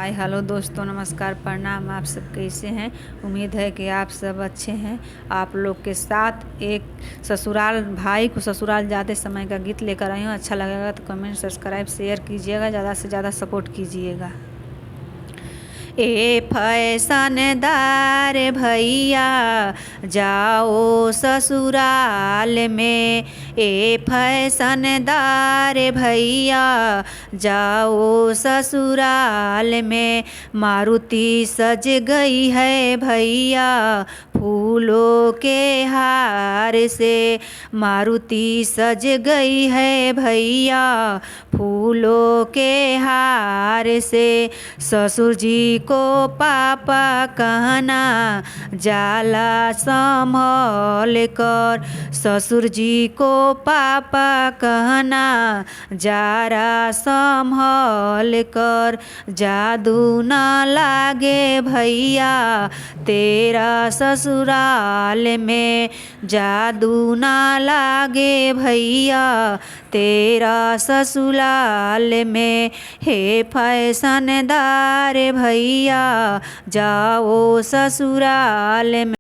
Hi hello दोस्तों, नमस्कार, प्रणाम। आप सब कैसे हैं? उम्मीद है कि आप सब अच्छे हैं। आप लोग के साथ एक ससुराल भाई को ससुराल जाते समय का गीत लेकर आई हूँ। अच्छा लगेगा तो कमेंट, सब्सक्राइब, शेयर कीजिएगा, ज़्यादा से ज़्यादा सपोर्ट कीजिएगा। ए फैशनदार भैया जाओ ससुराल में, ए फैशनदार भैया जाओ ससुराल में। मारुति सज गई है भैया फूलों के हार से, मारुति सज गई है भैया फूलों के हार से। ससुर जी को पापा कहना जाला संभल कर, ससुर जी को पापा कहना जरा संभल कर। जादू ना लागे भैया तेरा ससुराल में, जादू ना लागे भैया तेरा ससुराल में। हे फैशनदार भैया जाओ ससुराल में।